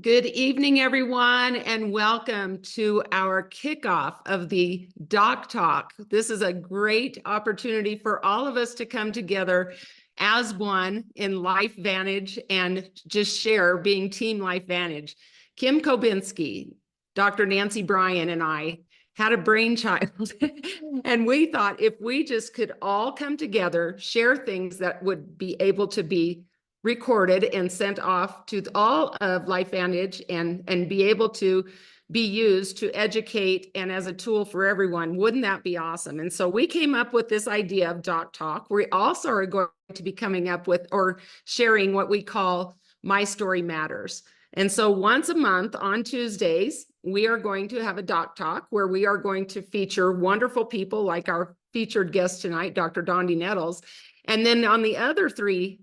Good evening, everyone, and welcome to our kickoff of the Doc Talk. This is a great opportunity for all of us to come together as one in LifeVantage and just share being Team LifeVantage. Kim Kobinski, Dr. Nancy Bryan, and I had a brainchild, and we thought if we just could all come together, share things that would be able to be recorded and sent off to all of LifeVantage and be able to be used to educate and as a tool for everyone. Wouldn't that be awesome? And so we came up with this idea of Doc Talk. We also are going to be coming up with or sharing what we call My Story Matters. And so once a month on Tuesdays, we are going to have a Doc Talk where we are going to feature wonderful people like our featured guest tonight, Dr. Dondee Nettles. And then on the other three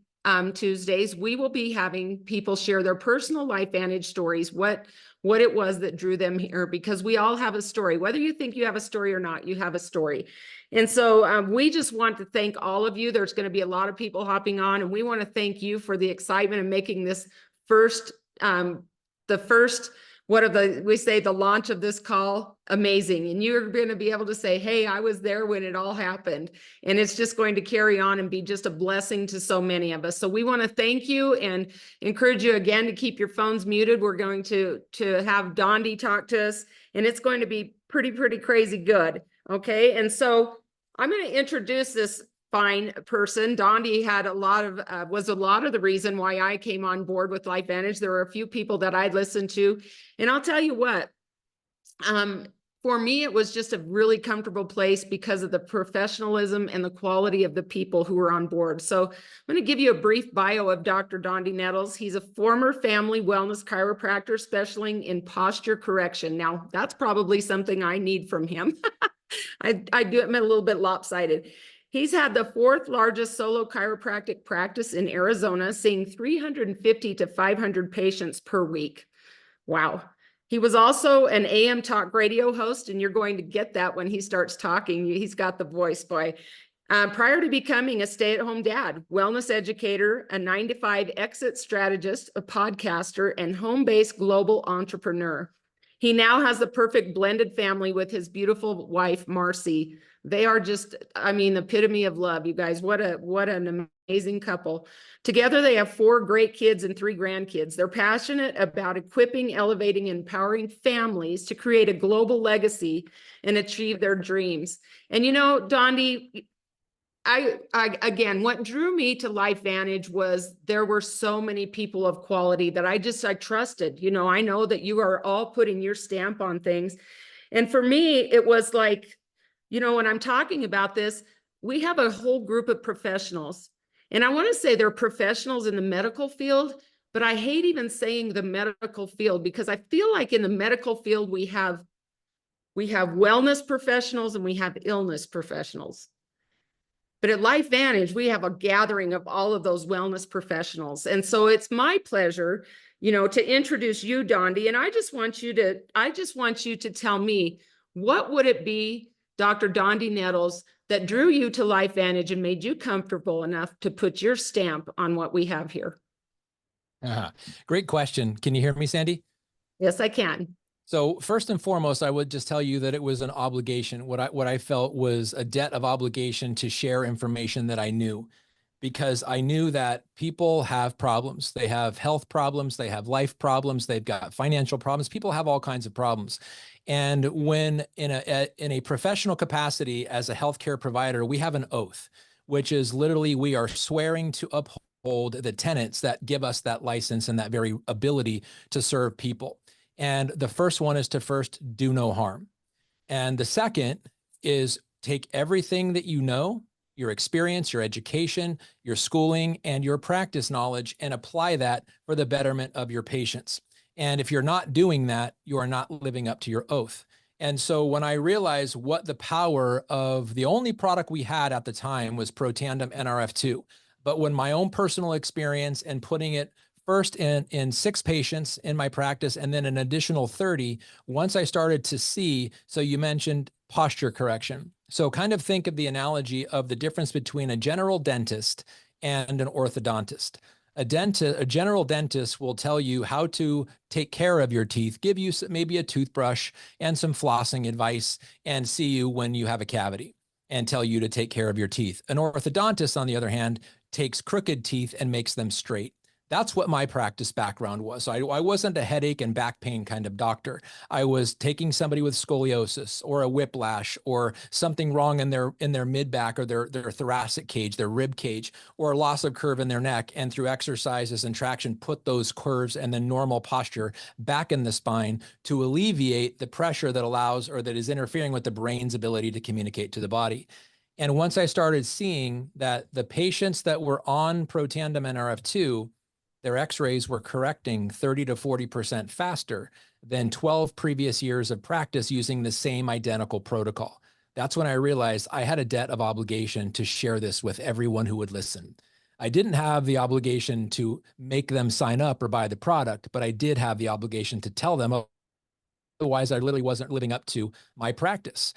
Tuesdays, we will be having people share their personal LifeVantage stories, what it was that drew them here, because we all have a story. Whether you think you have a story or not, you have a story. And so we just want to thank all of you. There's going to be a lot of people hopping on, and we want to thank you for the excitement of making this the launch of this call amazing. And you're going to be able to say, hey, I was there when it all happened. And it's just going to carry on and be just a blessing to so many of us. So we want to thank you and encourage you again to keep your phones muted. We're going to have Dondee talk to us, and it's going to be pretty crazy good. Okay. And so I'm going to introduce this fine person. Dondee had was a lot of the reason why I came on board with LifeVantage. There were a few people that I'd listened to, and I'll tell you what, for me, it was just a really comfortable place because of the professionalism and the quality of the people who were on board. So I'm going to give you a brief bio of Dr. Dondee Nettles. He's a former family wellness chiropractor specializing in posture correction. Now, that's probably something I need from him. I do it a little bit lopsided. He's had the fourth largest solo chiropractic practice in Arizona, seeing 350 to 500 patients per week. Wow. He was also an AM talk radio host, and you're going to get that when he starts talking. He's got the voice, boy. Prior to becoming a stay-at-home dad, wellness educator, a 9-to-5 exit strategist, a podcaster, and home-based global entrepreneur. He now has the perfect blended family with his beautiful wife, Marcy. They are just, the epitome of love, you guys. What an amazing couple. Together, they have 4 great kids and 3 grandkids. They're passionate about equipping, elevating, and empowering families to create a global legacy and achieve their dreams. And Dondee, again, what drew me to LifeVantage was there were so many people of quality that I trusted. I know that you are all putting your stamp on things. And for me, it was like, when I'm talking about this, we have a whole group of professionals. And I want to say they're professionals in the medical field, but I hate even saying the medical field because I feel like in the medical field, we have wellness professionals and we have illness professionals. But at LifeVantage, we have a gathering of all of those wellness professionals. And so it's my pleasure, to introduce you, Dondee. And I just want you to tell me, what would it be, Dr. Dondee Nettles, that drew you to LifeVantage and made you comfortable enough to put your stamp on what we have here? Great question. Can you hear me, Sandy? Yes, I can. So first and foremost, I would just tell you that it was an obligation. What I felt was a debt of obligation to share information that I knew, because I knew that people have problems. They have health problems. They have life problems. They've got financial problems. People have all kinds of problems. And when in a professional capacity as a healthcare provider, we have an oath, which is literally we are swearing to uphold the tenets that give us that license and that very ability to serve people. And the first one is to first do no harm. And the second is take everything that you know, your experience, your education, your schooling, and your practice knowledge, and apply that for the betterment of your patients. And if you're not doing that, you are not living up to your oath. And so when I realized what the power of the only product we had at the time was Protandim NRF2, but when my own personal experience and putting it first in 6 patients in my practice and then an additional 30, once I started to see, so you mentioned posture correction. So kind of think of the analogy of the difference between a general dentist and an orthodontist. A general dentist will tell you how to take care of your teeth, give you maybe a toothbrush and some flossing advice, and see you when you have a cavity and tell you to take care of your teeth. An orthodontist, on the other hand, takes crooked teeth and makes them straight. That's what my practice background was. So I wasn't a headache and back pain kind of doctor. I was taking somebody with scoliosis or a whiplash or something wrong in their mid back or their thoracic cage, their rib cage, or a loss of curve in their neck, and through exercises and traction, put those curves and the normal posture back in the spine to alleviate the pressure that allows or that is interfering with the brain's ability to communicate to the body. And once I started seeing that the patients that were on Protandim and RF2, their x-rays were correcting 30 to 40% faster than 12 previous years of practice using the same identical protocol. That's when I realized I had a debt of obligation to share this with everyone who would listen. I didn't have the obligation to make them sign up or buy the product, but I did have the obligation to tell them, otherwise I literally wasn't living up to my practice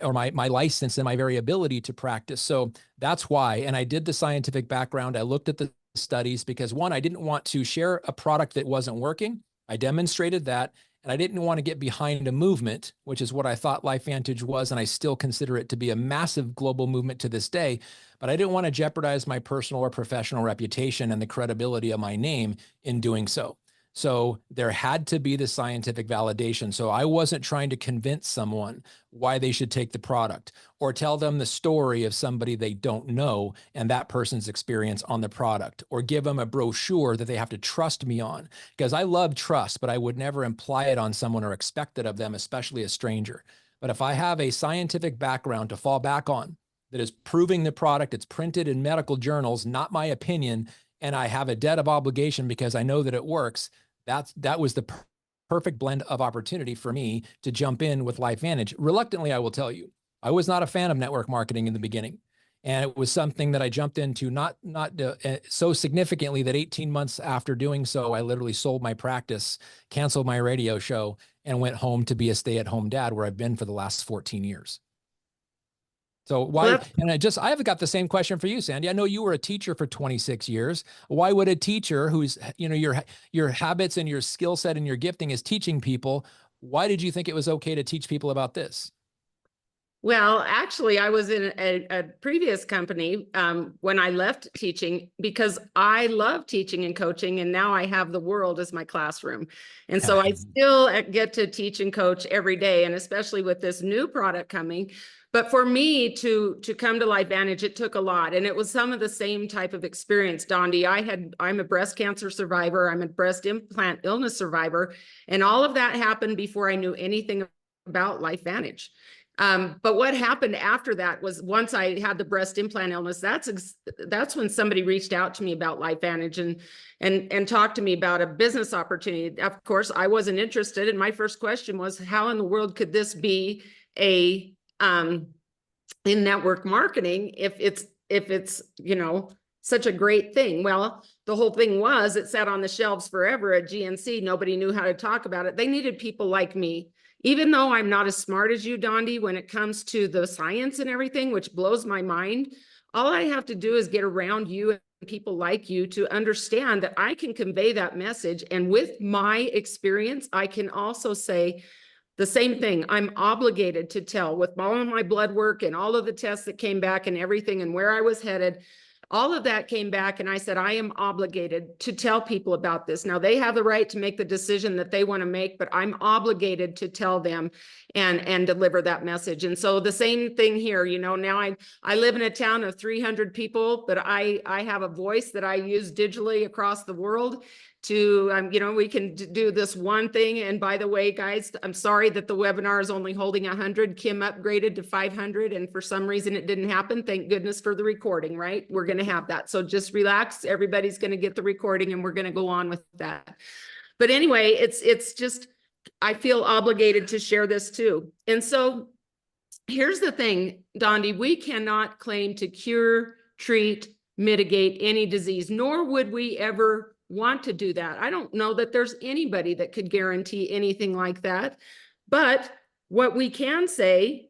or my license and my very ability to practice. So that's why. And I did the scientific background. I looked at the studies because, one, I didn't want to share a product that wasn't working. I demonstrated that. And I didn't want to get behind a movement, which is what I thought LifeVantage was. And I still consider it to be a massive global movement to this day. But I didn't want to jeopardize my personal or professional reputation and the credibility of my name in doing so. So there had to be the scientific validation. So I wasn't trying to convince someone why they should take the product or tell them the story of somebody they don't know and that person's experience on the product, or give them a brochure that they have to trust me on, because I love trust, but I would never imply it on someone or expect it of them, especially a stranger. But if I have a scientific background to fall back on that is proving the product, it's printed in medical journals, not my opinion, and I have a debt of obligation because I know that it works, that was the perfect blend of opportunity for me to jump in with LifeVantage. Reluctantly, I will tell you, I was not a fan of network marketing in the beginning. And it was something that I jumped into not so significantly that 18 months after doing so, I literally sold my practice, canceled my radio show, and went home to be a stay-at-home dad, where I've been for the last 14 years. So why, Well, and I've got the same question for you, Sandy. I know you were a teacher for 26 years. Why would a teacher who's, your habits and your skill set and your gifting is teaching people, why did you think it was okay to teach people about this? Well, actually, I was in a previous company when I left teaching, because I love teaching and coaching, and now I have the world as my classroom. And so I still get to teach and coach every day, and especially with this new product coming. But for me to come to LifeVantage, it took a lot. And it was some of the same type of experience, Dondee. I'm a breast cancer survivor. I'm a breast implant illness survivor. And all of that happened before I knew anything about LifeVantage. But what happened after that was, once I had the breast implant illness, that's when somebody reached out to me about LifeVantage and talked to me about a business opportunity. Of course, I wasn't interested. And my first question was, how in the world could this be in network marketing if it's such a great thing? Well, the whole thing was, it sat on the shelves forever at GNC. Nobody knew how to talk about it. They needed people like me. Even though I'm not as smart as you, Dondee, when it comes to the science and everything, which blows my mind, all I have to do is get around you and people like you to understand that I can convey that message. And with my experience, I can also say the same thing. I'm obligated to tell, with all of my blood work and all of the tests that came back and everything and where I was headed. All of that came back, and I said, I am obligated to tell people about this. Now, they have the right to make the decision that they want to make, but I'm obligated to tell them and deliver that message. And so the same thing here, now I live in a town of 300 people, but I have a voice that I use digitally across the world to, we can do this one thing. And by the way, guys, I'm sorry that the webinar is only holding 100. Kim upgraded to 500, and for some reason it didn't happen. Thank goodness for the recording, right? We're going to have that. So just relax. Everybody's going to get the recording, and we're going to go on with that. But anyway, it's just, I feel obligated to share this too. And so here's the thing, Dondee, we cannot claim to cure, treat, mitigate any disease, nor would we ever want to do that. I don't know that there's anybody that could guarantee anything like that. But what we can say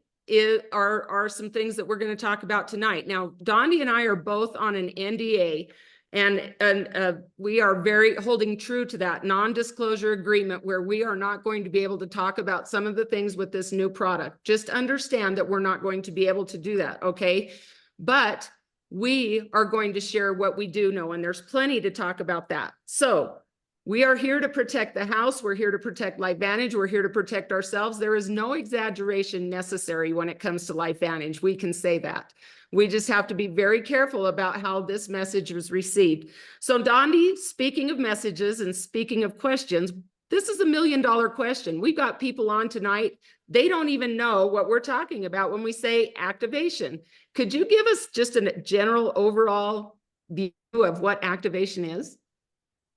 are some things that we're going to talk about tonight. Now, Dondee and I are both on an NDA, And we are very holding true to that non-disclosure agreement where we are not going to be able to talk about some of the things with this new product. Just understand that we're not going to be able to do that, okay? But we are going to share what we do know, and there's plenty to talk about that. So we are here to protect the house. We're here to protect LifeVantage. We're here to protect ourselves. There is no exaggeration necessary when it comes to LifeVantage. We can say that. We just have to be very careful about how this message was received. So Dondee, speaking of messages and speaking of questions, this is $1 million question. We've got people on tonight. They don't even know what we're talking about when we say activation. Could you give us just a general overall view of what activation is?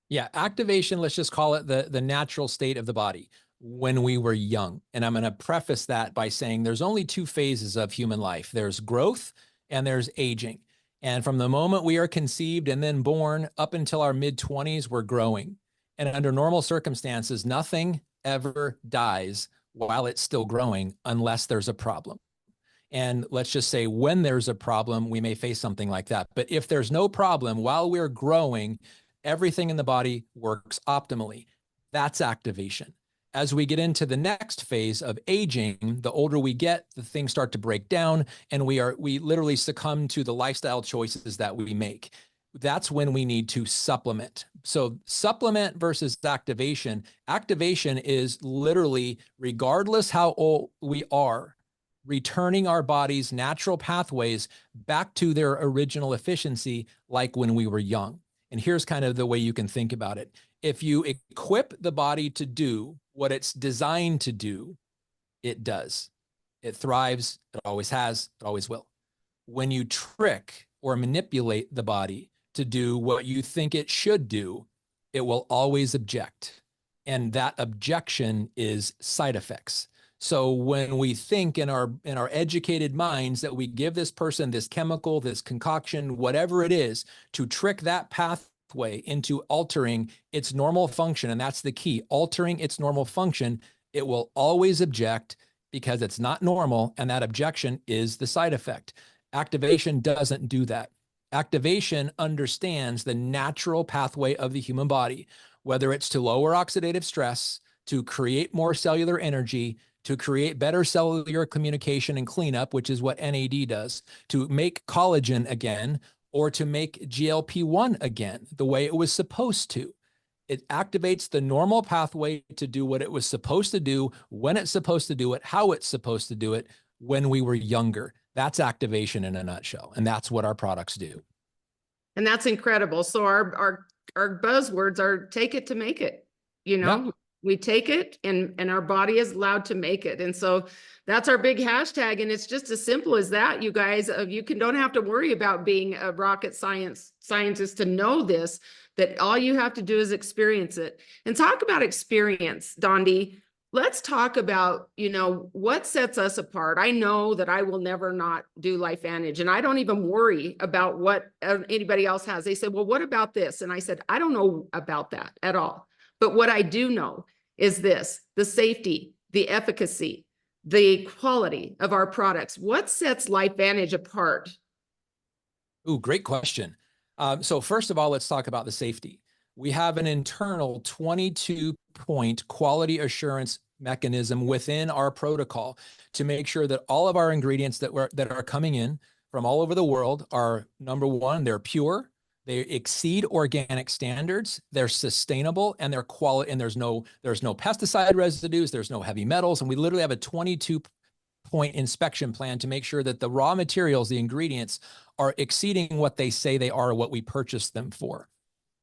Yeah, activation, let's just call it the natural state of the body when we were young. And I'm going to preface that by saying there's only two phases of human life. There's growth and there's aging. And from the moment we are conceived and then born up until our mid-20s, we're growing. And under normal circumstances, nothing ever dies while it's still growing unless there's a problem. And let's just say when there's a problem, we may face something like that. But if there's no problem while we're growing, everything in the body works optimally. That's activation. As we get into the next phase of aging, the older we get, the things start to break down, and we literally succumb to the lifestyle choices that we make. That's when we need to supplement. So supplement versus activation. Activation is literally, regardless how old we are, returning our body's natural pathways back to their original efficiency, like when we were young. And here's kind of the way you can think about it. If you equip the body to do what it's designed to do, it does. It thrives, it always has, it always will. When you trick or manipulate the body to do what you think it should do, it will always object. And that objection is side effects. So when we think in our educated minds that we give this person this chemical, this concoction, whatever it is, to trick that pathway into altering its normal function, and that's the key, altering its normal function, it will always object because it's not normal, and that objection is the side effect. Activation doesn't do that. Activation understands the natural pathway of the human body, whether it's to lower oxidative stress, to create more cellular energy, to create better cellular communication and cleanup, which is what NAD does, to make collagen again, or to make GLP-1 again, the way it was supposed to. It activates the normal pathway to do what it was supposed to do, when it's supposed to do it, how it's supposed to do it when we were younger. That's activation in a nutshell. And that's what our products do. And that's incredible. So our buzzwords are take it to make it, you know? Yeah. We take it and our body is allowed to make it. And so that's our big hashtag. And it's just as simple as that, you guys. Don't have to worry about being a rocket scientist to know this, that all you have to do is experience it. And talk about experience, Dondee. Let's talk about, what sets us apart. I know that I will never not do LifeVantage, and I don't even worry about what anybody else has. They said, well, what about this? And I said, I don't know about that at all. But what I do know is this: the safety, the efficacy, the quality of our products. What sets LifeVantage apart? Ooh, great question. So first of all, let's talk about the safety. We have an internal 22-point quality assurance mechanism within our protocol to make sure that all of our ingredients that are coming in from all over the world are, number one, they're pure, they exceed organic standards, they're sustainable, and they're quality, and there's no pesticide residues, there's no heavy metals, and we literally have a 22-point inspection plan to make sure that the raw materials, the ingredients, are exceeding what they say they are, what we purchased them for.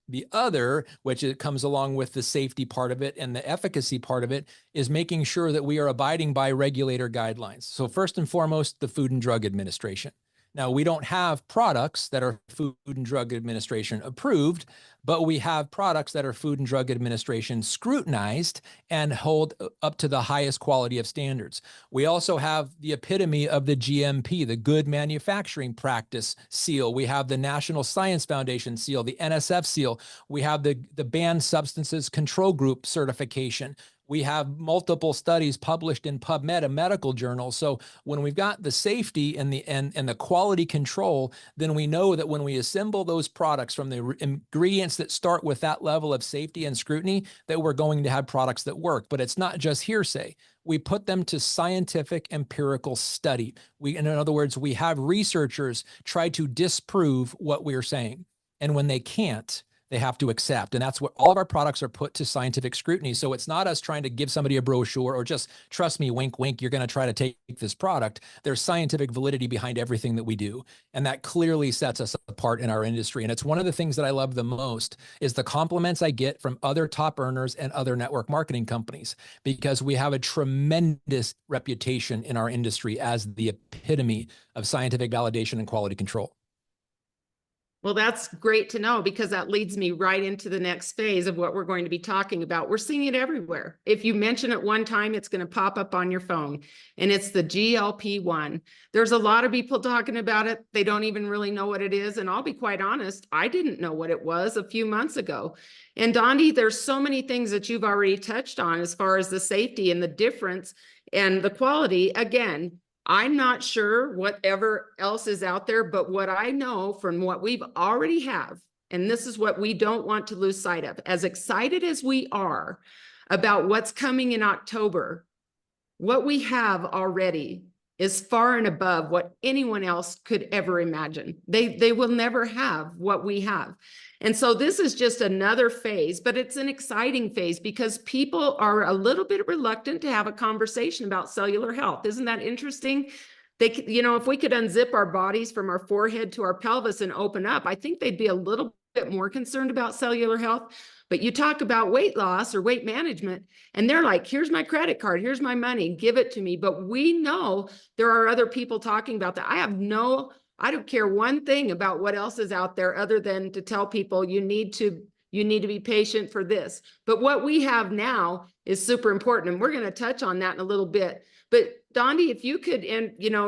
The other, which it comes along with the safety part of it and the efficacy part of it, is making sure that we are abiding by regulator guidelines. So first and foremost, the Food and Drug Administration. Now, we don't have products that are Food and Drug Administration approved, but we have products that are Food and Drug Administration scrutinized and hold up to the highest quality of standards. We also have the epitome of the GMP, the Good Manufacturing Practice seal. We have the National Science Foundation seal, the NSF seal. We have the Banned Substances Control Group certification. We have multiple studies published in PubMed, a medical journal. So when we've got the safety and the quality control, then we know that when we assemble those products from the ingredients that start with that level of safety and scrutiny, that we're going to have products that work. But it's not just hearsay. We put them to scientific empirical study. In other words, we have researchers try to disprove what we're saying. And when they can't, they have to accept. And that's what all of our products are put to scientific scrutiny. So it's not us trying to give somebody a brochure or just trust me, wink, wink, you're going to try to take this product. There's scientific validity behind everything that we do. And that clearly sets us apart in our industry. And it's one of the things that I love the most is the compliments I get from other top earners and other network marketing companies, because we have a tremendous reputation in our industry as the epitome of scientific validation and quality control. Well, that's great to know, because that leads me right into the next phase of what we're going to be talking about. We're seeing it everywhere. If you mention it one time, it's going to pop up on your phone, and it's the GLP-1. There's a lot of people talking about it. They don't even really know what it is. And I'll be quite honest, I didn't know what it was a few months ago. And Dondee, there's so many things that you've already touched on as far as the safety and the difference and the quality. Again, I'm not sure whatever else is out there, but what I know from what we've already have, and this is what we don't want to lose sight of, as excited as we are about what's coming in October, what we have already is far and above what anyone else could ever imagine. They will never have what we have. And so this is just another phase, but it's an exciting phase because people are a little bit reluctant to have a conversation about cellular health. Isn't that interesting? They, you know, if we could unzip our bodies from our forehead to our pelvis and open up, I think they'd be a little bit more concerned about cellular health. But you talk about weight loss or weight management, and they're like, here's my credit card, here's my money, give it to me. But we know there are other people talking about that. I don't care one thing about what else is out there other than to tell people you need to be patient for this. But what we have now is super important, and we're going to touch on that in a little bit. But Dondee, if you could,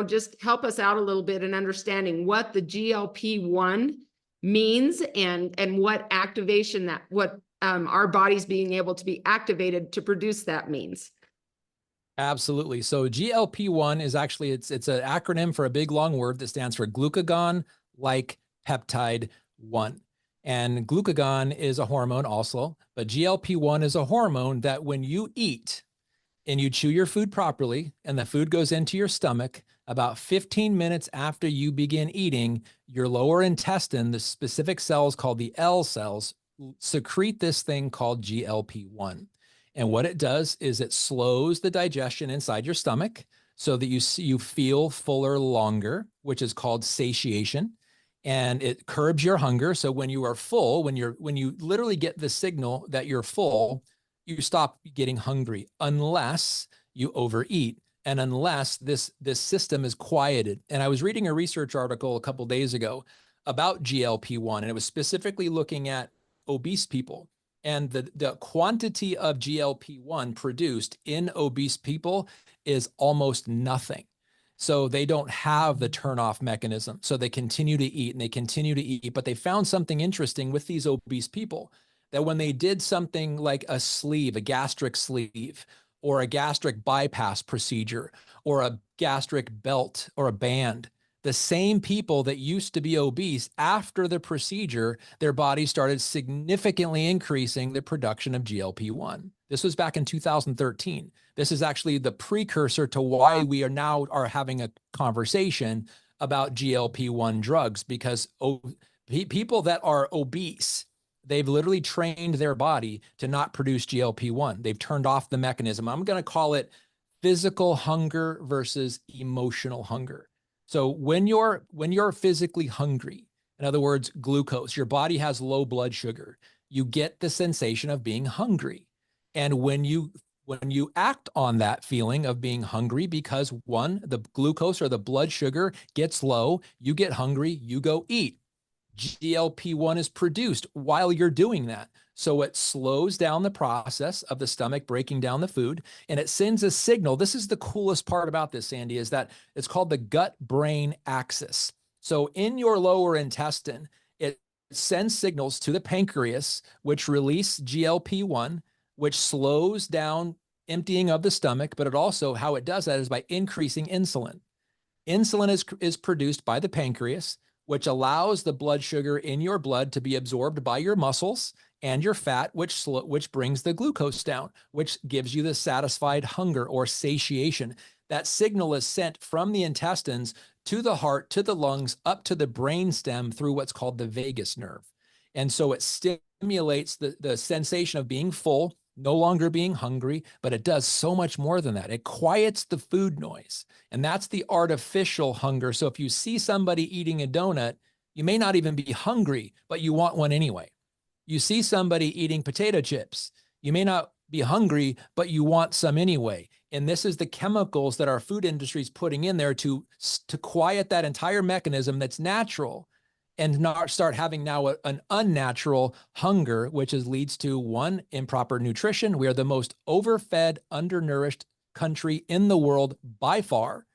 just help us out a little bit in understanding what the GLP-1 means and what activation our bodies being able to be activated to produce that means. Absolutely. So GLP-1 is actually, it's an acronym for a big long word that stands for glucagon-like peptide 1. And glucagon is a hormone also, but GLP-1 is a hormone that when you eat and you chew your food properly and the food goes into your stomach, about 15 minutes after you begin eating, your lower intestine, the specific cells called the L cells, secrete this thing called GLP-1. And what it does is it slows the digestion inside your stomach so that you feel fuller longer, which is called satiation. And it curbs your hunger. So when you are full, when you literally get the signal that you're full, you stop getting hungry unless you overeat and unless this system is quieted. And I was reading a research article a couple of days ago about GLP-1, and it was specifically looking at obese people. And the quantity of GLP-1 produced in obese people is almost nothing. So they don't have the turnoff mechanism. So they continue to eat and they continue to eat. But they found something interesting with these obese people, that when they did something like a sleeve, a gastric sleeve, or a gastric bypass procedure, or a gastric belt or a band, the same people that used to be obese, after the procedure, their body started significantly increasing the production of GLP-1. This was back in 2013. This is actually the precursor to why we are having a conversation about GLP-1 drugs, because people that are obese, they've literally trained their body to not produce GLP-1. They've turned off the mechanism. I'm going to call it physical hunger versus emotional hunger. So when you're physically hungry, in other words, glucose, your body has low blood sugar, you get the sensation of being hungry. And when you act on that feeling of being hungry, because one, the glucose or the blood sugar gets low, you get hungry, you go eat. GLP-1 is produced while you're doing that. So it slows down the process of the stomach breaking down the food, and it sends a signal. This is the coolest part about this, Sandy, is that it's called the gut-brain axis. So in your lower intestine, it sends signals to the pancreas, which release GLP-1, which slows down emptying of the stomach, but it also, how it does that is by increasing insulin. Insulin is produced by the pancreas, which allows the blood sugar in your blood to be absorbed by your muscles and your fat, which brings the glucose down, which gives you the satisfied hunger or satiation. That signal is sent from the intestines to the heart, to the lungs, up to the brain stem through what's called the vagus nerve. And so it stimulates the sensation of being full, no longer being hungry, but it does so much more than that. It quiets the food noise, and that's the artificial hunger. So if you see somebody eating a donut, you may not even be hungry, but you want one anyway. You see somebody eating potato chips, you may not be hungry, but you want some anyway. And this is the chemicals that our food industry is putting in there to quiet that entire mechanism that's natural, and not start having now an unnatural hunger, which leads to, one, improper nutrition. We are the most overfed, undernourished country in the world by far.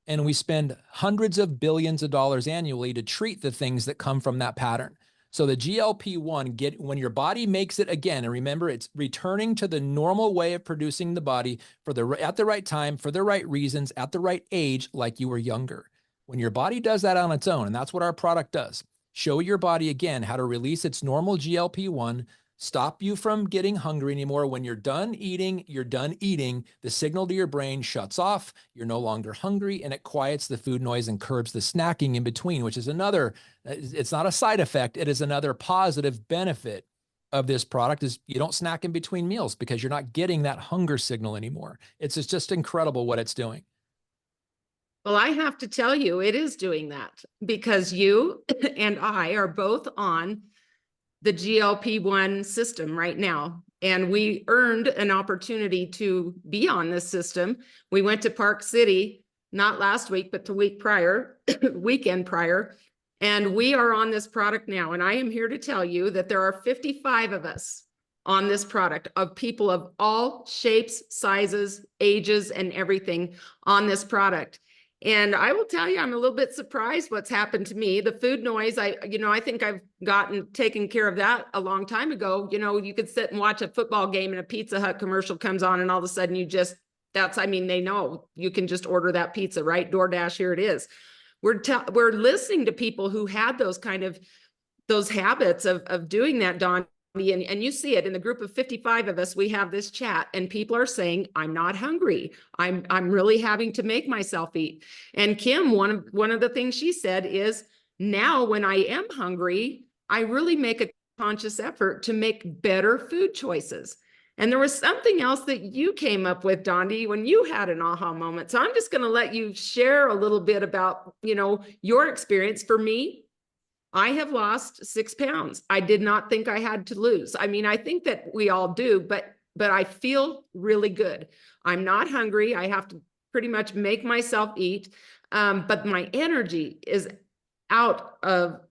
And we spend hundreds of billions of dollars annually to treat the things that come from that pattern. So the GLP-1, when your body makes it again, and remember, it's returning to the normal way of producing the body at the right time, for the right reasons, at the right age, like you were younger. When your body does that on its own, and that's what our product does, show your body again how to release its normal GLP-1, stop you from getting hungry anymore. When you're done eating, you're done eating. The signal to your brain shuts off. You're no longer hungry, and it quiets the food noise and curbs the snacking in between, which is another, it's not a side effect. It is another positive benefit of this product, is you don't snack in between meals because you're not getting that hunger signal anymore. It's just incredible what it's doing. Well, I have to tell you, it is doing that, because you and I are both on the GLP-1 system right now. And we earned an opportunity to be on this system. We went to Park City, not last week, but the week prior, weekend prior. And we are on this product now. And I am here to tell you that there are 55 of us on this product, of people of all shapes, sizes, ages, and everything on this product. And I will tell you, I'm a little bit surprised what's happened to me. The food noise, I think I've taken care of that a long time ago. You could sit and watch a football game and a Pizza Hut commercial comes on, and all of a sudden they know you can just order that pizza, right? DoorDash, here it is. We're listening to people who had those habits of doing that, Don. And you see it in the group of 55 of us. We have this chat, and people are saying, I'm not hungry. I'm really having to make myself eat. And Kim, one of the things she said is, now when I am hungry, I really make a conscious effort to make better food choices. And there was something else that you came up with, Dondee, when you had an aha moment. So I'm just going to let you share a little bit about, your experience. For me, I have lost 6 pounds. I did not think I had to lose. I mean, I think that we all do, but I feel really good. I'm not hungry. I have to pretty much make myself eat. But my energy is out of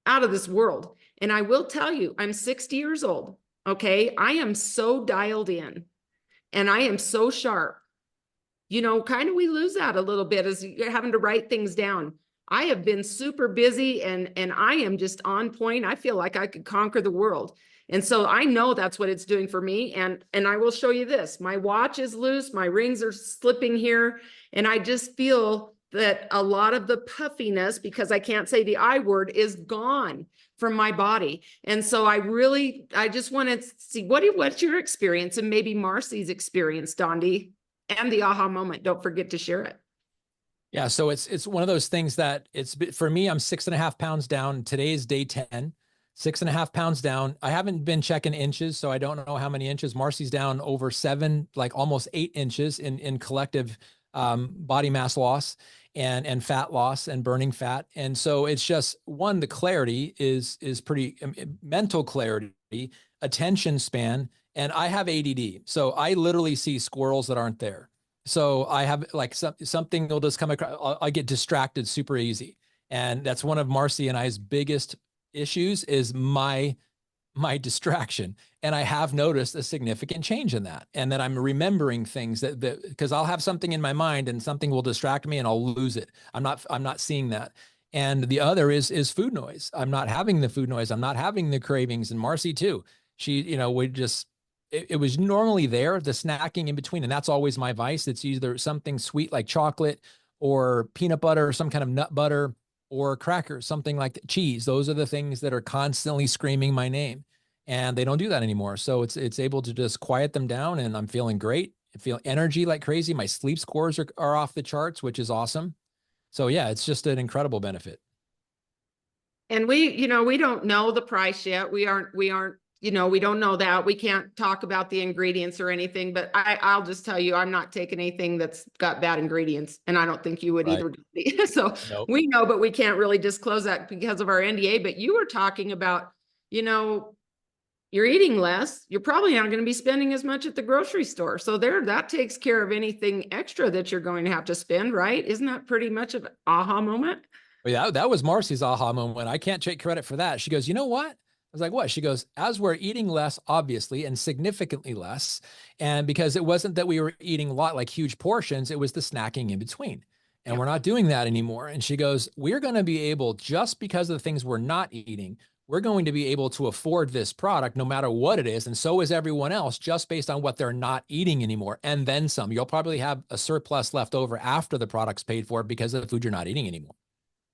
this world. And I will tell you, I'm 60 years old. Okay. I am so dialed in, and I am so sharp. Kind of we lose that a little bit as you're having to write things down. I have been super busy, and I am just on point. I feel like I could conquer the world. And so I know that's what it's doing for me. And I will show you this. My watch is loose. My rings are slipping here. And I just feel that a lot of the puffiness, because I can't say the I word, is gone from my body. And so I just want to see what's your experience, and maybe Marcy's experience, Dondee, and the aha moment. Don't forget to share it. Yeah, so it's one of those things that for me, I'm 6.5 pounds down. Today is day 10, 6.5 pounds down. I haven't been checking inches, so I don't know how many inches. Marcy's down over 7, like almost 8 inches in collective body mass loss and fat loss and burning fat. And so it's just, one, the clarity is pretty, mental clarity, attention span, and I have ADD. So I literally see squirrels that aren't there. So I have something will just come across. I get distracted super easy. And that's one of Marcy and I's biggest issues, is my distraction. And I have noticed a significant change in that. And that I'm remembering things that because I'll have something in my mind and something will distract me and I'll lose it. I'm not seeing that. And the other is food noise. I'm not having the food noise. I'm not having the cravings. And Marcy too. She, it was normally there, the snacking in between. And that's always my vice. It's either something sweet like chocolate or peanut butter or some kind of nut butter or crackers, something like cheese. Those are the things that are constantly screaming my name. And they don't do that anymore. So it's able to just quiet them down, and I'm feeling great. I feel energy like crazy. My sleep scores are off the charts, which is awesome. So yeah, it's just an incredible benefit. And we don't know the price yet. We aren't, we don't know that. We can't talk about the ingredients or anything, but I'll just tell you, I'm not taking anything that's got bad ingredients. And I don't think you would Right. either. So Nope. we know, but we can't really disclose that because of our NDA. But you were talking about, you're eating less. You're probably not going to be spending as much at the grocery store. So that takes care of anything extra that you're going to have to spend, right? Isn't that pretty much of an aha moment? Well, yeah, that was Marcy's aha moment. I can't take credit for that. She goes, you know what? I was like, what? She goes, as we're eating less, obviously, and significantly less. And because it wasn't that we were eating a lot, like huge portions, it was the snacking in between. And we're not doing that anymore. And she goes, we're going to be able, just because of the things we're not eating, we're going to be able to afford this product no matter what it is. And so is everyone else, just based on what they're not eating anymore. And then some. You'll probably have a surplus left over after the product's paid for because of the food you're not eating anymore.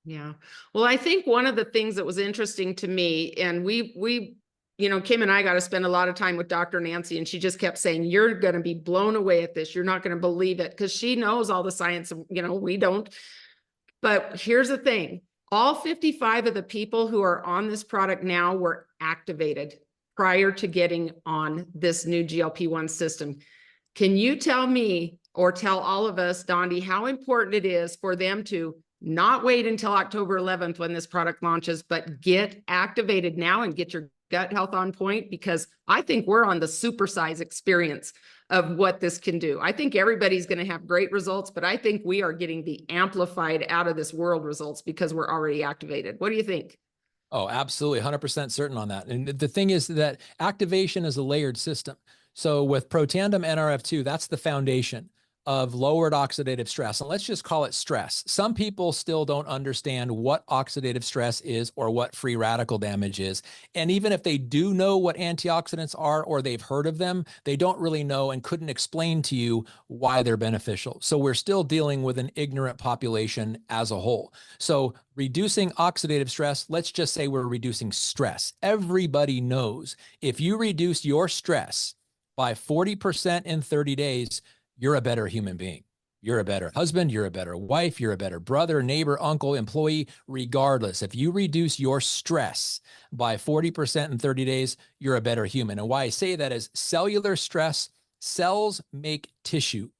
Yeah. Well, I think one of the things that was interesting to me, and Kim and I got to spend a lot of time with Dr. Nancy, and she just kept saying, you're going to be blown away at this. You're not going to believe it, because she knows all the science, we don't. But here's the thing. All 55 of the people who are on this product now were activated prior to getting on this new GLP-1 system. Can you tell me, or tell all of us, Dondee, how important it is for them to not wait until October 11th when this product launches, but get activated now and get your gut health on point? Because I think we're on the supersize experience of what this can do. I think everybody's going to have great results, but I think we are getting the amplified out of this world results because we're already activated. What do you think? Oh, absolutely. 100% certain on that. And the thing is that activation is a layered system. So with Protandim NRF2, that's the foundation of lowered oxidative stress. And let's just call it stress. Some people still don't understand what oxidative stress is or what free radical damage is. And even if they do know what antioxidants are or they've heard of them, they don't really know and couldn't explain to you why they're beneficial. So we're still dealing with an ignorant population as a whole. So reducing oxidative stress, let's just say we're reducing stress. Everybody knows if you reduce your stress by 40% in 30 days, you're a better human being. You're a better husband, you're a better wife, you're a better brother, neighbor, uncle, employee, regardless. If you reduce your stress by 40% in 30 days, you're a better human. And why I say that is cellular stress, cells make tissue.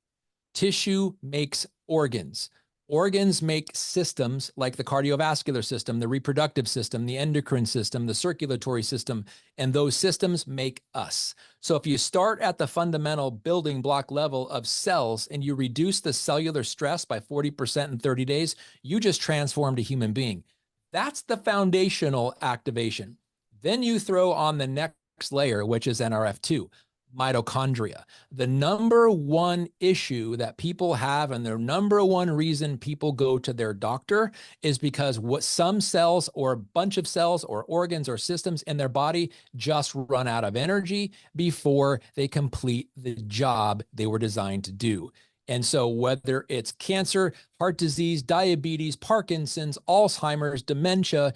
Tissue makes organs. Organs make systems like the cardiovascular system, the reproductive system, the endocrine system, the circulatory system, and those systems make us. So if you start at the fundamental building block level of cells and you reduce the cellular stress by 40% in 30 days, you just transformed a human being. That's the foundational activation. Then you throw on the next layer, which is NRF2. Mitochondria. The number one issue that people have and the number one reason people go to their doctor is because what some cells or a bunch of cells or organs or systems in their body just run out of energy before they complete the job they were designed to do. And so whether it's cancer, heart disease, diabetes, Parkinson's, Alzheimer's, dementia,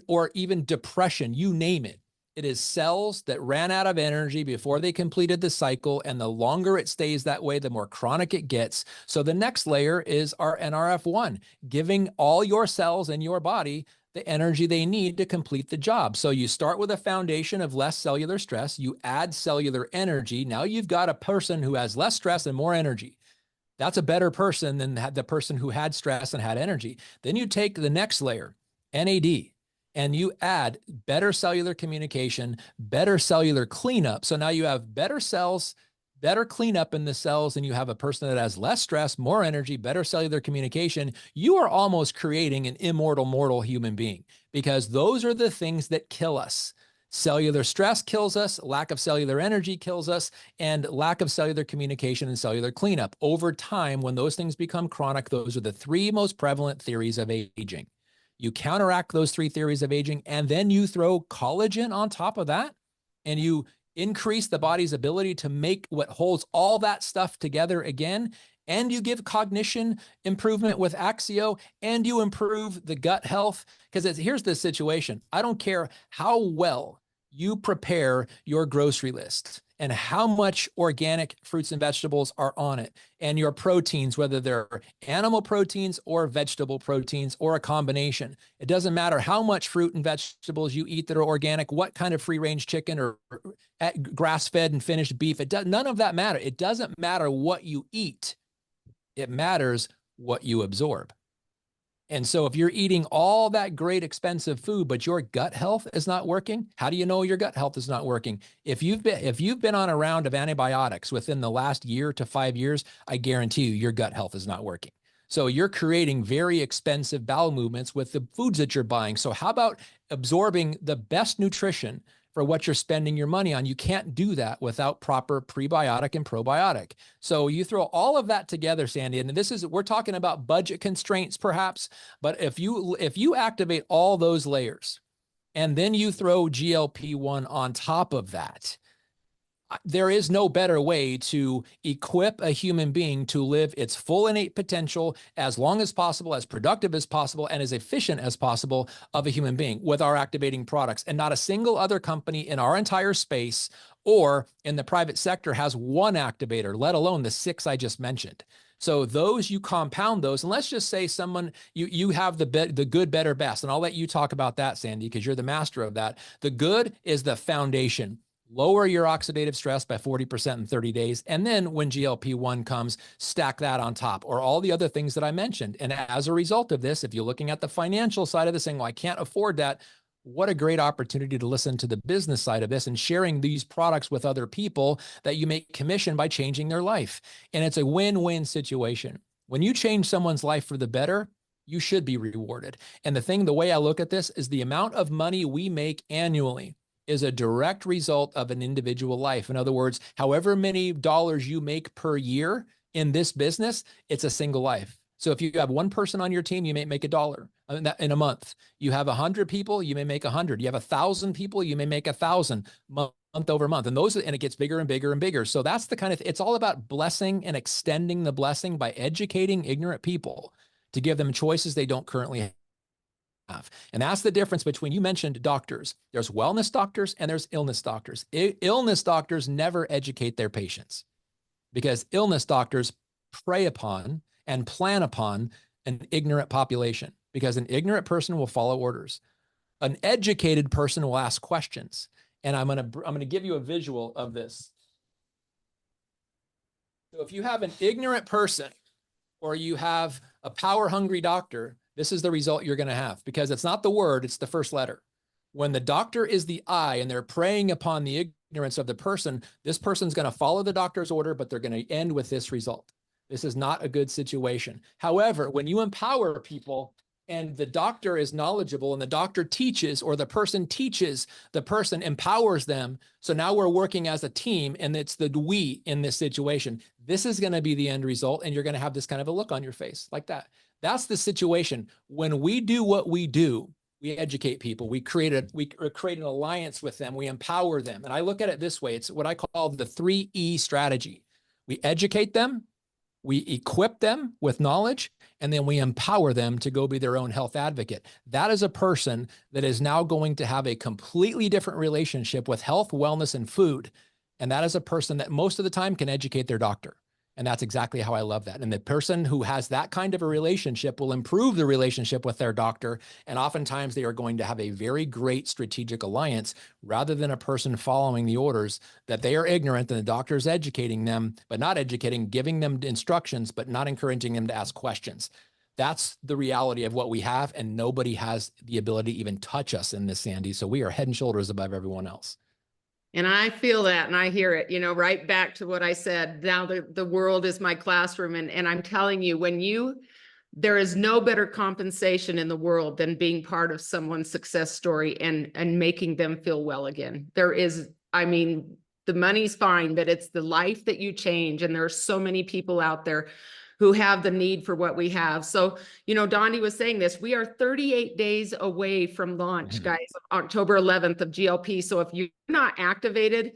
or even depression, you name it, it is cells that ran out of energy before they completed the cycle. And the longer it stays that way, the more chronic it gets. So the next layer is our NRF1, giving all your cells in your body the energy they need to complete the job. So you start with a foundation of less cellular stress, you add cellular energy. Now you've got a person who has less stress and more energy. That's a better person than the person who had stress and had energy. Then you take the next layer, NAD, and you add better cellular communication, better cellular cleanup. So now you have better cells, better cleanup in the cells, and you have a person that has less stress, more energy, better cellular communication. You are almost creating an immortal, mortal human being, because those are the things that kill us. Cellular stress kills us, lack of cellular energy kills us, and lack of cellular communication and cellular cleanup. Over time, when those things become chronic, those are the three most prevalent theories of aging. You counteract those three theories of aging, and then you throw collagen on top of that, and you increase the body's ability to make what holds all that stuff together again. And you give cognition improvement with Axio, and you improve the gut health. Because here's the situation. I don't care how well you prepare your grocery list and how much organic fruits and vegetables are on it, and your proteins, whether they're animal proteins or vegetable proteins or a combination. It doesn't matter how much fruit and vegetables you eat that are organic, what kind of free-range chicken or grass-fed and finished beef. None of that matter. It doesn't matter what you eat. It matters what you absorb. And so if you're eating all that great expensive food, but your gut health is not working, how do you know your gut health is not working? If you've been on a round of antibiotics within the last year to 5 years, I guarantee you your gut health is not working. So you're creating very expensive bowel movements with the foods that you're buying. So how about absorbing the best nutrition for what you're spending your money on? You can't do that without proper prebiotic and probiotic. So you throw all of that together, Sandy, and we're talking about budget constraints perhaps, but if you activate all those layers and then you throw GLP-1 on top of that, there is no better way to equip a human being to live its full innate potential as long as possible, as productive as possible, and as efficient as possible of a human being with our activating products. And not a single other company in our entire space or in the private sector has one activator, let alone the 6 I just mentioned. So those, you compound those, and let's just say someone, you have the good, better, best, and I'll let you talk about that, Sandy, because you're the master of that. The good is the foundation. Lower your oxidative stress by 40% in 30 days. And then when GLP-1 comes, stack that on top, or all the other things that I mentioned. And as a result of this, if you're looking at the financial side of this thing, well, I can't afford that. What a great opportunity to listen to the business side of this and sharing these products with other people that you make commission by changing their life. And it's a win-win situation. When you change someone's life for the better, you should be rewarded. And the way I look at this is the amount of money we make annually is a direct result of an individual life. In other words, however many dollars you make per year in this business, it's a single life. So if you have one person on your team, you may make $1 in a month. You have 100 people, you may make 100. You have 1,000 people, you may make 1,000 month over month. And it gets bigger and bigger and bigger. So that's it's all about blessing and extending the blessing by educating ignorant people to give them choices they don't currently have. And that's the difference between, you mentioned doctors. There's wellness doctors and there's illness doctors. Illness doctors never educate their patients because illness doctors prey upon and plan upon an ignorant population, because an ignorant person will follow orders. An educated person will ask questions. And I'm going to give you a visual of this. So if you have an ignorant person or you have a power-hungry doctor, this is the result you're going to have, because it's not the word, it's the first letter. When the doctor is the I and they're preying upon the ignorance of the person, this person's going to follow the doctor's order, but they're going to end with this result. This is not a good situation. However, when you empower people and the doctor is knowledgeable and the doctor teaches, or the person teaches, the person empowers them. So now we're working as a team, and it's the we in this situation. This is going to be the end result. And you're going to have this kind of a look on your face like that. That's the situation. When we do what we do, we educate people. We create an alliance with them. We empower them. And I look at it this way. It's what I call the 3E strategy. We educate them, we equip them with knowledge, and then we empower them to go be their own health advocate. That is a person that is now going to have a completely different relationship with health, wellness, and food. And that is a person that most of the time can educate their doctor. And that's exactly how I love that. And the person who has that kind of a relationship will improve the relationship with their doctor. And oftentimes they are going to have a very great strategic alliance, rather than a person following the orders that they are ignorant and the doctor is educating them, but not educating, giving them instructions, but not encouraging them to ask questions. That's the reality of what we have. And nobody has the ability to even touch us in this, Sandy. So we are head and shoulders above everyone else. And I feel that, and I hear it, right back to what I said. Now the world is my classroom. And I'm telling you, there is no better compensation in the world than being part of someone's success story and making them feel well again. The money's fine, but it's the life that you change. And there are so many people out there who have the need for what we have. So, Dondee was saying this, we are 38 days away from launch, guys, October 11th of GLP. So if you're not activated,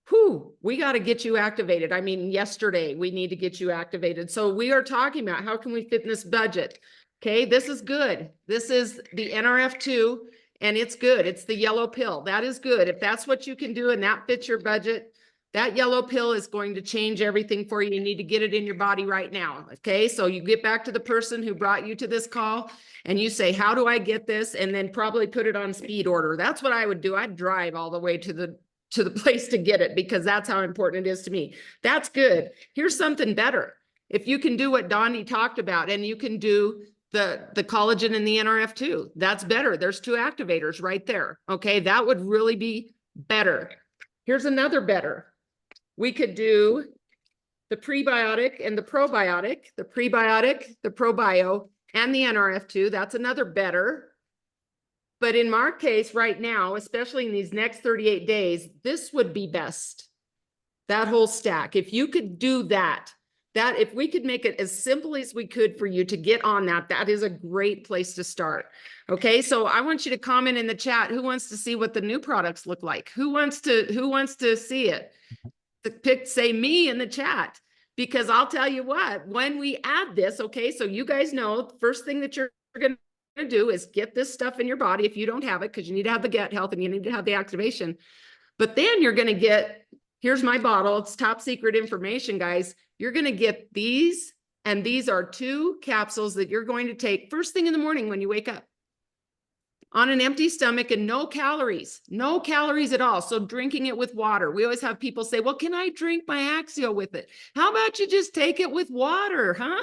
whew, we got to get you activated. I mean, yesterday we need to get you activated. So we are talking about how can we fit in this budget? Okay, this is good. This is the NRF2 and it's good. It's the yellow pill. That is good. If that's what you can do and that fits your budget, that yellow pill is going to change everything for you. You need to get it in your body right now. Okay, so you get back to the person who brought you to this call and you say, how do I get this? And then probably put it on speed order. That's what I would do. I'd drive all the way to the place to get it because that's how important it is to me. That's good. Here's something better. If you can do what Dondee talked about and you can do the collagen and the NRF2, that's better. There's 2 activators right there. Okay, that would really be better. Here's another better. We could do the prebiotic and the probiotic, the prebiotic, the probio, and the NRF2. That's another better. But in our case right now, especially in these next 38 days, this would be best. That whole stack. If you could do that, if we could make it as simple as we could for you to get on that, that is a great place to start. Okay, so I want you to comment in the chat. Who wants to see what the new products look like? Who wants to see it? Say me in the chat, because I'll tell you what, when we add this, okay, so you guys know, first thing that you're going to do is get this stuff in your body if you don't have it, because you need to have the gut health and you need to have the activation. But then you're going to get, here's my bottle. It's top secret information, guys. You're going to get these, and these are 2 capsules that you're going to take first thing in the morning when you wake up on an empty stomach and no calories at all. So drinking it with water. We always have people say, well, can I drink my Axio with it? How about you just take it with water, huh?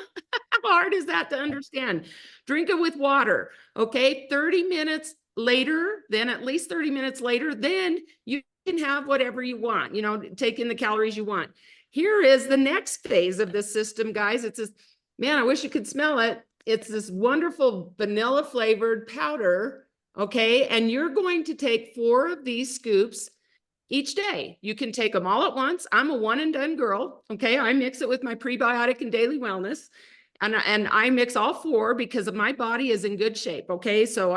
How hard is that to understand? Drink it with water, okay? 30 minutes later, then at least 30 minutes later, then you can have whatever you want, you know, take in the calories you want. Here is the next phase of this system, guys. It's this, man, I wish you could smell it. It's this wonderful vanilla flavored powder. Okay, and you're going to take 4 of these scoops each day. You can take them all at once. I'm a one and done girl. Okay, I mix it with my prebiotic and daily wellness, and I mix all 4 because my body is in good shape. Okay, so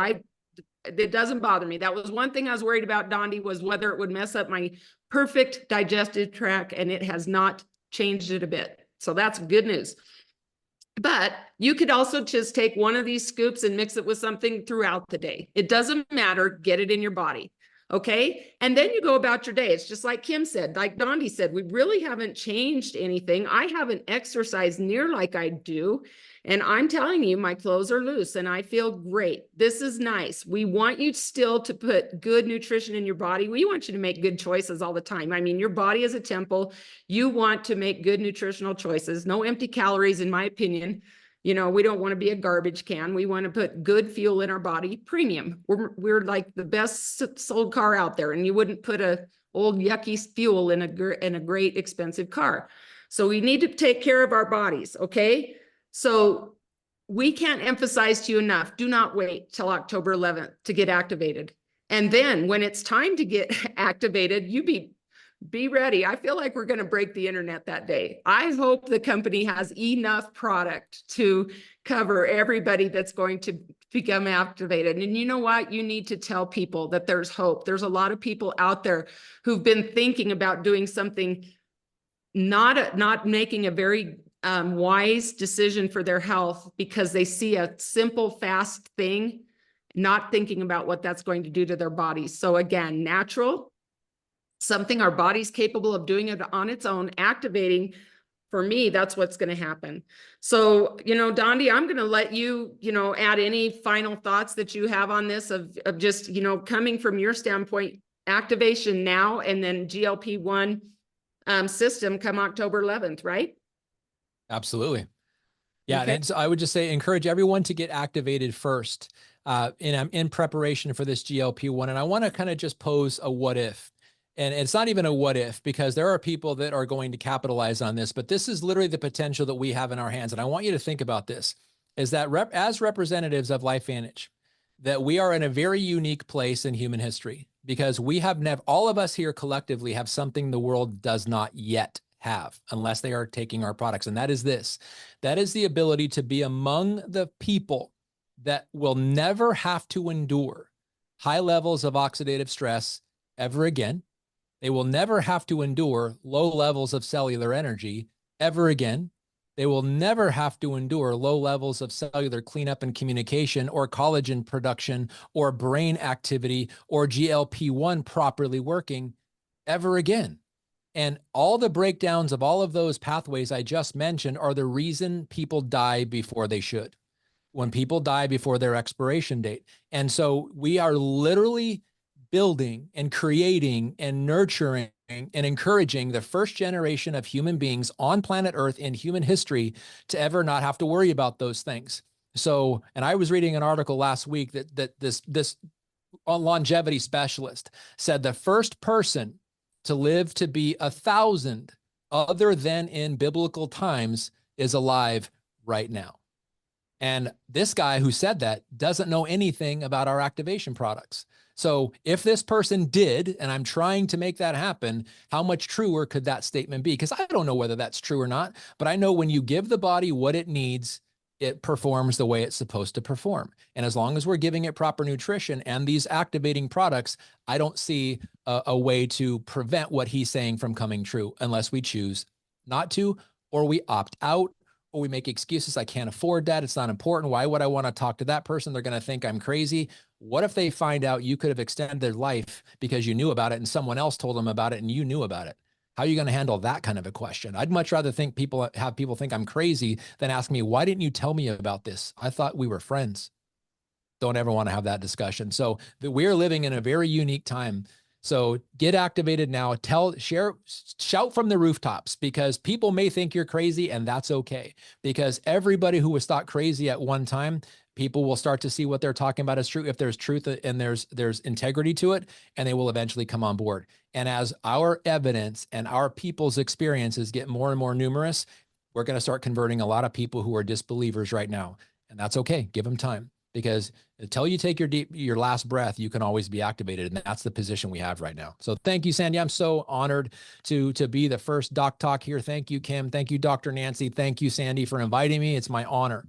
it doesn't bother me. That was one thing I was worried about, Dondee, was whether it would mess up my perfect digestive tract, and it has not changed it a bit. So that's good news. But you could also just take one of these scoops and mix it with something throughout the day. It doesn't matter. Get it in your body. Okay. And then you go about your day. It's just like Kim said, like Dondee said, we really haven't changed anything. I haven't exercised near like I do. And I'm telling you, my clothes are loose and I feel great. This is nice. We want you still to put good nutrition in your body. We want you to make good choices all the time. I mean, your body is a temple. You want to make good nutritional choices. No empty calories, in my opinion. You know, we don't want to be a garbage can. We want to put good fuel in our body, premium. We're like the best sold car out there, and you wouldn't put a old yucky fuel in a great expensive car. So we need to take care of our bodies, okay? So we can't emphasize to you enough, do not wait till October 11th to get activated. And then when it's time to get activated, you be ready. I feel like we're going to break the internet that day. I hope the company has enough product to cover everybody that's going to become activated. And you know what? You need to tell people that there's hope. There's a lot of people out there who've been thinking about doing something, not making a very wise decision for their health because they see a simple, fast thing, not thinking about what that's going to do to their bodies. So again, natural, something our body's capable of doing it on its own, activating. For me, that's what's going to happen. So, you know, Dondee, I'm going to let you, you know, add any final thoughts that you have on this of just, you know, coming from your standpoint, activation now, and then GLP-1 system come October 11th, right? Absolutely. Yeah. Okay. And so I would just say, encourage everyone to get activated first in preparation for this GLP-1. And I want to kind of just pose a what if. And it's not even a what if, because there are people that are going to capitalize on this, but this is literally the potential that we have in our hands. And I want you to think about this, is that as representatives of LifeVantage, that we are in a very unique place in human history, because we have never, all of us here collectively have something the world does not yet have, unless they are taking our products. And that is this, that is the ability to be among the people that will never have to endure high levels of oxidative stress ever again. They will never have to endure low levels of cellular energy ever again. They will never have to endure low levels of cellular cleanup and communication or collagen production or brain activity or GLP-1 properly working ever again. And all the breakdowns of all of those pathways I just mentioned are the reason people die before they should, when people die before their expiration date. And so we are literally building and creating and nurturing and encouraging the first generation of human beings on planet Earth in human history to ever not have to worry about those things. So, and I was reading an article last week that this longevity specialist said the first person to live to be 1,000 other than in biblical times is alive right now. And this guy who said that doesn't know anything about our activation products. So if this person did, and I'm trying to make that happen, how much truer could that statement be? Because I don't know whether that's true or not, but I know when you give the body what it needs, it performs the way it's supposed to perform. And as long as we're giving it proper nutrition and these activating products, I don't see a way to prevent what he's saying from coming true unless we choose not to, or we opt out, or we make excuses. I can't afford that. It's not important. Why would I want to talk to that person? They're going to think I'm crazy. What if they find out you could have extended their life because you knew about it and someone else told them about it and you knew about it? How are you going to handle that kind of a question? I'd much rather think people think I'm crazy than ask me, why didn't you tell me about this? I thought we were friends. Don't ever want to have that discussion. So we're living in a very unique time. So get activated now. Shout from the rooftops, because people may think you're crazy, and that's okay. Because everybody who was thought crazy at one time, people will start to see what they're talking about is true. If there's truth and there's integrity to it, and they will eventually come on board. And as our evidence and our people's experiences get more and more numerous, we're going to start converting a lot of people who are disbelievers right now. And that's okay. Give them time. Because until you take your last breath, you can always be activated. And that's the position we have right now. So thank you, Sandy. I'm so honored to be the first Doc Talk here. Thank you, Kim. Thank you, Dr. Nancy. Thank you, Sandy, for inviting me. It's my honor.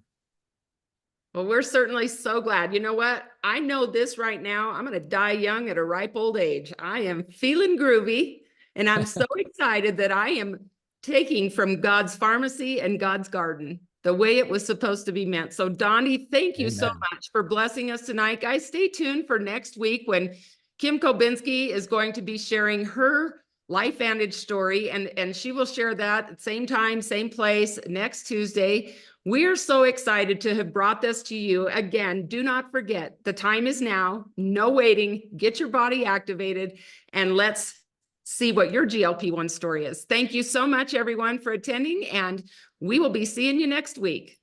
Well, we're certainly so glad. You know what? I know this right now. I'm going to die young at a ripe old age. I am feeling groovy, and I'm so excited that I am taking from God's pharmacy and God's garden the way it was supposed to be meant. So Dondee, thank you so much for blessing us tonight. Guys, stay tuned for next week when Kim Kobinski is going to be sharing her LifeVantage story, and she will share that at same time, same place next Tuesday. We are so excited to have brought this to you. Again, do not forget, the time is now. No waiting. Get your body activated, and let's see what your GLP-1 story is. Thank you so much, everyone, for attending, and we will be seeing you next week.